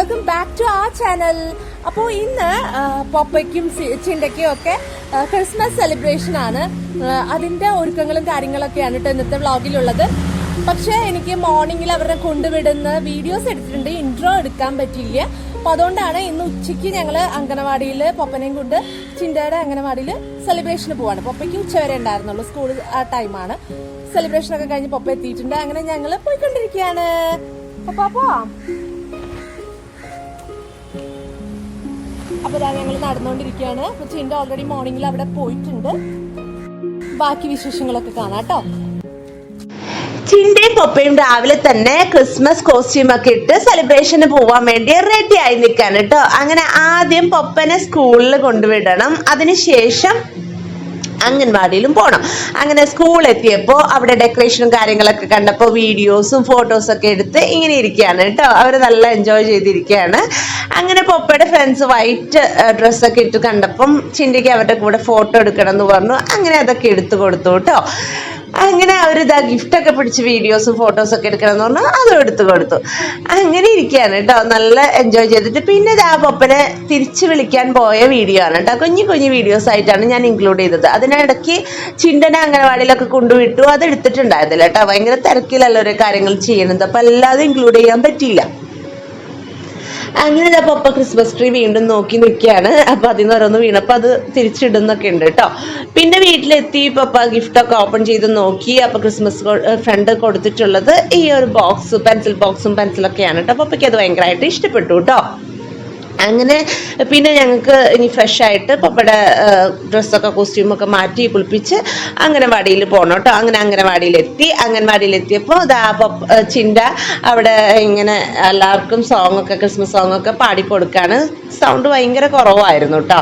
Welcome back to ആ channel. അപ്പോൾ ഇന്ന് പോപ്പയ്ക്കും ചിണ്ടയ്ക്കും ഒക്കെ ക്രിസ്മസ് സെലിബ്രേഷൻ ആണ്. അതിന്റെ ഒരുക്കങ്ങളും കാര്യങ്ങളൊക്കെയാണ് കേട്ടോ ഇന്നത്തെ വ്ളോഗിലുള്ളത്. പക്ഷെ എനിക്ക് മോർണിംഗിൽ അവരെ കൊണ്ടുവിടുന്ന വീഡിയോസ് എടുത്തിട്ടുണ്ട്, ഇൻട്രോ എടുക്കാൻ പറ്റിയില്ല. അപ്പൊ അതുകൊണ്ടാണ് ഇന്ന് ഉച്ചയ്ക്ക് ഞങ്ങൾ അംഗനവാടിയിൽ പൊപ്പനെയും കൊണ്ട് ചിണ്ടയുടെ അംഗനവാടിയിൽ സെലിബ്രേഷന് പോവാണ്. പൊപ്പയ്ക്ക് ഉച്ചവരെ ഉണ്ടായിരുന്നുള്ളൂ, സ്കൂൾ ആ ടൈമാണ്. സെലിബ്രേഷൻ ഒക്കെ കഴിഞ്ഞ് പൊപ്പ എത്തിയിട്ടുണ്ട്. അങ്ങനെ ഞങ്ങൾ പോയിക്കൊണ്ടിരിക്കുകയാണ്. അപ്പൊ ഞങ്ങൾ നടന്നുകൊണ്ടിരിക്കുകയാണ്. അപ്പൊ ചിണ്ട ഓൾറെഡി മോർണിംഗിൽ അവിടെ പോയിട്ടുണ്ട്. ബാക്കി വിശേഷങ്ങളൊക്കെ കാണാം കേട്ടോ. ചിണ്ടയും പൊപ്പയും രാവിലെ തന്നെ ക്രിസ്മസ് കോസ്റ്റ്യൂം ഒക്കെ ഇട്ട് സെലിബ്രേഷന് പോവാൻ വേണ്ടി റെഡി ആയി നിൽക്കാൻ കേട്ടോ. അങ്ങനെ ആദ്യം പൊപ്പനെ സ്കൂളിൽ കൊണ്ടുവിടണം, അതിനുശേഷം അംഗൻവാടിയിലും പോകണം. അങ്ങനെ സ്കൂളിൽ എത്തിയപ്പോൾ അവിടെ ഡെക്കറേഷനും കാര്യങ്ങളൊക്കെ കണ്ടപ്പോൾ വീഡിയോസും ഫോട്ടോസും ഒക്കെ എടുത്ത് ഇങ്ങനെ ഇരിക്കുകയാണ് കേട്ടോ. അവർ നല്ല എൻജോയ് ചെയ്തിരിക്കുകയാണ്. അങ്ങനെ പൊപ്പയുടെ ഫ്രണ്ട്സ് വൈറ്റ് ഡ്രസ്സൊക്കെ ഇട്ട് കണ്ടപ്പം ചിണ്ടയ്ക്ക് അവരുടെ കൂടെ ഫോട്ടോ എടുക്കണം എന്ന് പറഞ്ഞു. അങ്ങനെ അതൊക്കെ എടുത്തു കൊടുത്തു കേട്ടോ. അങ്ങനെ അവർ ഇതാ ഗിഫ്റ്റൊക്കെ പിടിച്ച് വീഡിയോസും ഫോട്ടോസും ഒക്കെ എടുക്കണം എന്ന് പറഞ്ഞാൽ അതും എടുത്തു കൊടുത്തു. അങ്ങനെ ഇരിക്കുകയാണ് കേട്ടോ, നല്ല എൻജോയ് ചെയ്തിട്ട്. പിന്നെ ഇതാ പൊപ്പനെ തിരിച്ചു വിളിക്കാൻ പോയ വീഡിയോ ആണ് കേട്ടോ. കുഞ്ഞു വീഡിയോസ് ആയിട്ടാണ് ഞാൻ ഇൻക്ലൂഡ് ചെയ്തത്. അതിനിടയ്ക്ക് ചിണ്ടനെ അംഗനവാടിയിലൊക്കെ കൊണ്ടുവിട്ടു, അത് എടുത്തിട്ടുണ്ടായിരുന്നില്ല കേട്ടോ. ഭയങ്കര തിരക്കിലല്ല ഓരോ കാര്യങ്ങൾ ചെയ്യുന്നത്, അപ്പം അല്ലാതെ ഇൻക്ലൂഡ് ചെയ്യാൻ പറ്റിയില്ല. അങ്ങനെ പൊപ്പ ക്രിസ്മസ് ട്രീ വീണ്ടും നോക്കി നിൽക്കുകയാണ്. അപ്പൊ അതിൽ നിന്ന് ഓരോന്ന് വീണപ്പോ അത് തിരിച്ചിടുന്നൊക്കെ ഉണ്ട് കേട്ടോ. പിന്നെ വീട്ടിലെത്തി പൊപ്പ ഗിഫ്റ്റ് ഒക്കെ ഓപ്പൺ ചെയ്ത് നോക്കി. അപ്പൊ ക്രിസ്മസ് ഫ്രണ്ട് കൊടുത്തിട്ടുള്ളത് ഈ ഒരു ബോക്സ്, പെൻസിൽ ബോക്സും പെൻസിലൊക്കെയാണ് കേട്ടോ. പൊപ്പയ്ക്ക് അത് ഭയങ്കരമായിട്ട് ഇഷ്ടപ്പെട്ടു കേട്ടോ. അങ്ങനെ പിന്നെ ഞങ്ങൾക്ക് ഇനി ഫ്രഷ് ആയിട്ട് പപ്പയുടെ ഡ്രസ്സൊക്കെ കോസ്റ്റ്യൂമൊക്കെ മാറ്റി കുളിപ്പിച്ച് അംഗനവാടിയിൽ പോകണം കേട്ടോ. അങ്ങനെ അംഗനവാടിയിലെത്തിയപ്പോൾ ചിണ്ട അവിടെ ഇങ്ങനെ എല്ലാവർക്കും സോങ്ങൊക്കെ, ക്രിസ്മസ് സോങ്ങൊക്കെ പാടിക്കൊടുക്കാണ്. സൗണ്ട് ഭയങ്കര കുറവായിരുന്നു കേട്ടോ.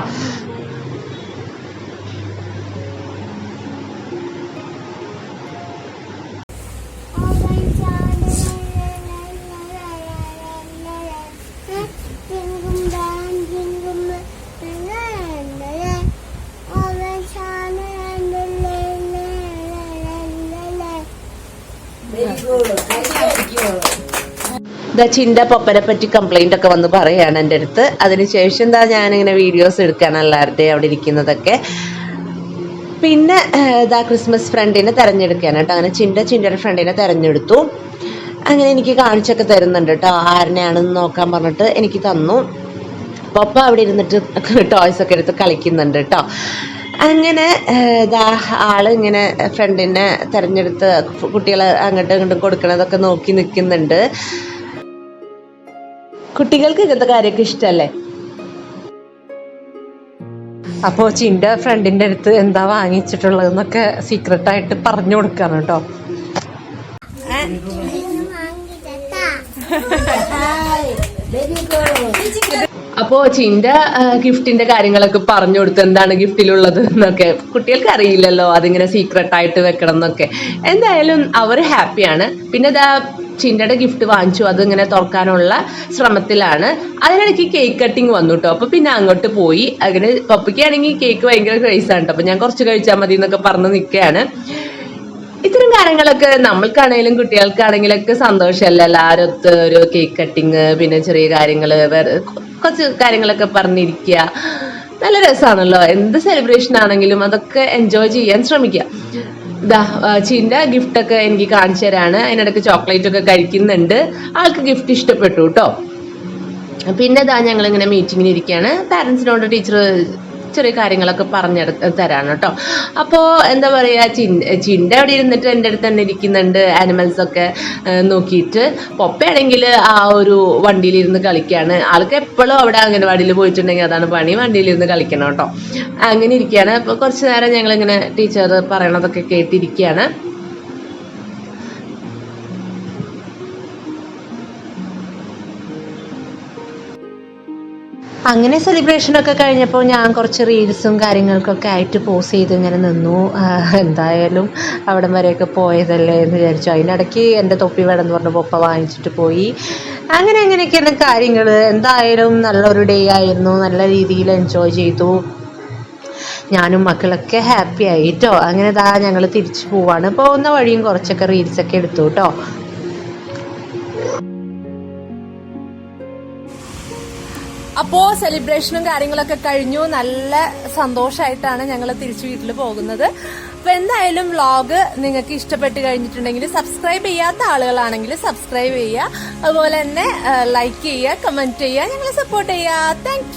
ചിണ്ട പൊപ്പനെ പറ്റി കംപ്ലൈന്റ് ഒക്കെ വന്ന് പറയാണ് എൻ്റെ അടുത്ത്. അതിനുശേഷം ഞാനിങ്ങനെ വീഡിയോസ് എടുക്കുകയാണ് എല്ലാവരുടെയും അവിടെ ഇരിക്കുന്നതൊക്കെ. പിന്നെ ക്രിസ്മസ് ഫ്രണ്ടിനെ തിരഞ്ഞെടുക്കുകയാണ് കേട്ടോ. അങ്ങനെ ചിണ്ടയുടെ ഫ്രണ്ടിനെ തിരഞ്ഞെടുത്തു. അങ്ങനെ എനിക്ക് കാണിച്ചൊക്കെ തരുന്നുണ്ട് കേട്ടോ. ആരെയാണെന്ന് നോക്കാൻ പറഞ്ഞിട്ട് എനിക്ക് തന്നു. പൊപ്പ അവിടെ ഇരുന്നിട്ട് ടോയ്സ് ഒക്കെ എടുത്ത് കളിക്കുന്നുണ്ട് കേട്ടോ. അങ്ങനെ ആള് ഇങ്ങനെ ഫ്രണ്ടിനെ തെരഞ്ഞെടുത്ത് കുട്ടികളെ അങ്ങോട്ടും ഇങ്ങോട്ടും കൊടുക്കണതൊക്കെ നോക്കി നിൽക്കുന്നുണ്ട്. കുട്ടികൾക്ക് ഇങ്ങനത്തെ കാര്യമൊക്കെ ഇഷ്ടല്ലേ. അപ്പോ ചിണ്ട ഫ്രണ്ടിന്റെ അടുത്ത് എന്താ വാങ്ങിച്ചിട്ടുള്ളതെന്നൊക്കെ സീക്രട്ടായിട്ട് പറഞ്ഞു കൊടുക്കാണ് കേട്ടോ. അപ്പോ ചിണ്ട ഗിഫ്റ്റിന്റെ കാര്യങ്ങളൊക്കെ പറഞ്ഞു കൊടുത്തു, എന്താണ് ഗിഫ്റ്റിലുള്ളത് എന്നൊക്കെ. കുട്ടികൾക്ക് അറിയില്ലല്ലോ അതിങ്ങനെ സീക്രട്ടായിട്ട് വെക്കണം എന്നൊക്കെ. എന്തായാലും അവർ ഹാപ്പിയാണ്. പിന്നെ ചിണ്ടയുടെ ഗിഫ്റ്റ് വാങ്ങിച്ചു, അതിങ്ങനെ തുറക്കാനുള്ള ശ്രമത്തിലാണ്. അതിനിടയ്ക്ക് കേക്ക് കട്ടിങ് വന്നു കേട്ടോ. അപ്പൊ പിന്നെ അങ്ങോട്ട് പോയി. അങ്ങനെ പപ്പയ്ക്കാണെങ്കിൽ കേക്ക് ഭയങ്കര ക്രേസാണ് കേട്ടോ. അപ്പൊ ഞാൻ കുറച്ച് കഴിച്ചാൽ മതി എന്നൊക്കെ പറഞ്ഞ് നിൽക്കുകയാണ്. ഇത്തരം കാര്യങ്ങളൊക്കെ നമ്മൾക്കാണെങ്കിലും കുട്ടികൾക്കാണെങ്കിലൊക്കെ സന്തോഷമല്ല. എല്ലാവരും ഒത്ത് ഒരു കേക്ക് കട്ടിങ്, പിന്നെ ചെറിയ കാര്യങ്ങള്, വേറെ കുറച്ച് കാര്യങ്ങളൊക്കെ പറഞ്ഞിരിക്കുക, നല്ല രസമാണല്ലോ. എന്ത് സെലിബ്രേഷൻ ആണെങ്കിലും അതൊക്കെ എൻജോയ് ചെയ്യാൻ ശ്രമിക്കുക. ചിണ്ട ഗിഫ്റ്റൊക്കെ എനിക്ക് കാണിച്ചു തരാണ്. അതിനിടയ്ക്ക് ചോക്ലേറ്റ് ഒക്കെ കഴിക്കുന്നുണ്ട്. ആൾക്ക് ഗിഫ്റ്റ് ഇഷ്ടപ്പെട്ടു കേട്ടോ. പിന്നെ ഞങ്ങളിങ്ങനെ മീറ്റിങ്ങിന് ഇരിക്കുകയാണ്. പാരൻസിനോട് ടീച്ചർ ചെറിയ കാര്യങ്ങളൊക്കെ പറഞ്ഞു തരാണ് കേട്ടോ. അപ്പോൾ എന്താ പറയുക, ചിണ്ട അവിടെ ഇരുന്നിട്ട് എൻ്റെ അടുത്ത് തന്നെ ഇരിക്കുന്നുണ്ട്, ആനിമൽസ് ഒക്കെ നോക്കിയിട്ട്. പൊപ്പയാണെങ്കിൽ ആ ഒരു വണ്ടിയിലിരുന്ന് കളിക്കുകയാണ്. ആൾക്ക് എപ്പോഴും അവിടെ അംഗനവാടിയിൽ പോയിട്ടുണ്ടെങ്കിൽ അതാണ് പണി, വണ്ടിയിലിരുന്ന് കളിക്കണം കേട്ടോ. അങ്ങനെ ഇരിക്കുകയാണ്. അപ്പോൾ കുറച്ച് നേരം ഞങ്ങളിങ്ങനെ ടീച്ചർ പറയണതൊക്കെ കേട്ടിരിക്കുകയാണ്. അങ്ങനെ സെലിബ്രേഷനൊക്കെ കഴിഞ്ഞപ്പോൾ ഞാൻ കുറച്ച് റീൽസും കാര്യങ്ങൾക്കൊക്കെ ആയിട്ട് പോസ് ചെയ്ത് ഇങ്ങനെ നിന്നു. എന്തായാലും അവിടം വരെയൊക്കെ പോയതല്ലേ എന്ന് വിചാരിച്ചു. അതിനിടയ്ക്ക് എൻ്റെ തൊപ്പി വേണമെന്ന് പറഞ്ഞ് പൊപ്പ വാങ്ങിച്ചിട്ട് പോയി. അങ്ങനെയൊക്കെയാണ് കാര്യങ്ങൾ. എന്തായാലും നല്ലൊരു ഡേ ആയിരുന്നു, നല്ല രീതിയിൽ എൻജോയ് ചെയ്തു. ഞാനും മക്കളൊക്കെ ഹാപ്പി ആയിട്ടോ. അങ്ങനെ ഞങ്ങൾ തിരിച്ചു പോവാണ്. പോകുന്ന വഴിയും കുറച്ചൊക്കെ റീൽസൊക്കെ എടുത്തു കേട്ടോ. അപ്പോ സെലിബ്രേഷനും കാര്യങ്ങളൊക്കെ കഴിഞ്ഞു. നല്ല സന്തോഷമായിട്ടാണ് ഞങ്ങൾ തിരിച്ചു വീട്ടിൽ പോകുന്നത്. അപ്പൊ എന്തായാലും വ്ളോഗ് നിങ്ങൾക്ക് ഇഷ്ടപ്പെട്ട് കഴിഞ്ഞിട്ടുണ്ടെങ്കിൽ സബ്സ്ക്രൈബ് ചെയ്യാത്ത ആളുകളാണെങ്കിൽ സബ്സ്ക്രൈബ് ചെയ്യുക, അതുപോലെ തന്നെ ലൈക്ക് ചെയ്യുക, കമന്റ് ചെയ്യുക, ഞങ്ങളെ സപ്പോർട്ട് ചെയ്യുക. താങ്ക്